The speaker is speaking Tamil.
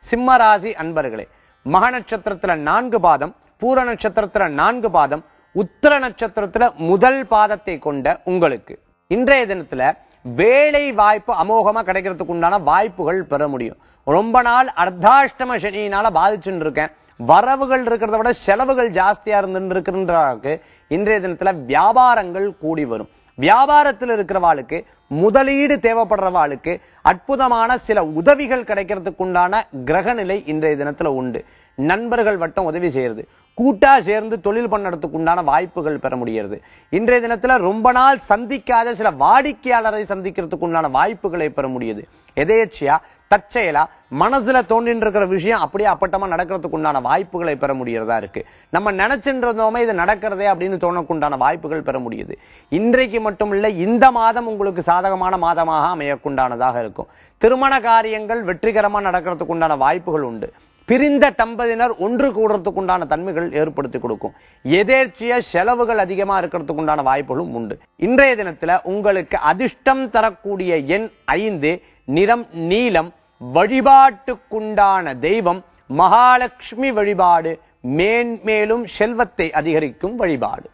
சிம்ம ராசி அன்பர்களே, மக நட்சத்திரத்துல 4 பாதம், பூர நட்சத்திரத்துல 4 பாதம், உத்திர நட்சத்திரத்துல முதல் பாதத்தை கொண்ட உங்களுக்கு இன்றைய தினத்துல வேலை வாய்ப்பு அமோகமா கிடைக்கிறதுக்கு உண்டான வாய்ப்புகள் பெற முடியும். ரொம்ப நாள் அர்த்தாஷ்டம சனியினால பாதிச்சுட்டு இருக்கேன், வரவுகள் இருக்கிறத விட செலவுகள் ஜாஸ்தியா இருக்கின்றாருக்கு இன்றைய தினத்துல வியாபாரங்கள் கூடி வரும். வியாபாரத்தில் இருக்கிறவாளுக்கு, முதலீடு தேவைப்படுறவாளுக்கு அற்புதமான சில உதவிகள் கிடைக்கிறதுக்கு உண்டான கிரக நிலை இன்றைய தினத்துல உண்டு. நண்பர்கள் வட்டம் உதவி செய்யறது, கூட்டா சேர்ந்து தொழில் பண்ணறதுக்கு உண்டான வாய்ப்புகள் பெற முடிகிறது. இன்றைய தினத்துல ரொம்ப நாள் சந்திக்காத சில வாடிக்கையாளரை சந்திக்கிறதுக்கு உண்டான வாய்ப்புகளை பெற முடியுது. எதேச்சியா தற்செயலா மனசுல தோன்றின்னு இருக்கிற விஷயம் அப்படியே அப்பட்டமா நடக்கிறதுக்கு உண்டான வாய்ப்புகளை பெற முடியறதா இருக்கு. நம்ம நினைச்சுன்றதோமே இது நடக்கிறதே அப்படின்னு தோணக்குண்டான வாய்ப்புகள் பெற முடியுது. இன்றைக்கு மட்டும் இல்ல, இந்த மாதம் உங்களுக்கு சாதகமான மாதமாக அமையக்குண்டானதாக இருக்கும். திருமண காரியங்கள் வெற்றிகரமா நடக்கிறதுக்கு உண்டான வாய்ப்புகள் உண்டு. பிரிந்த தம்பதியினர் ஒன்று கூடுறதுக்கு உண்டான தன்மைகள் ஏற்படுத்தி கொடுக்கும். எதேர்ச்சிய செலவுகள் அதிகமா இருக்கிறதுக்கு உண்டான வாய்ப்புகளும் உண்டு. இன்றைய தினத்துல உங்களுக்கு அதிர்ஷ்டம் தரக்கூடிய எண் 5, நிறம் நீலம், வழிபாட்டுக்குண்டான தெய்வம் மகாலட்சுமி வழிபாடு மேன்மேலும் செல்வத்தை அதிகரிக்கும் வழிபாடு.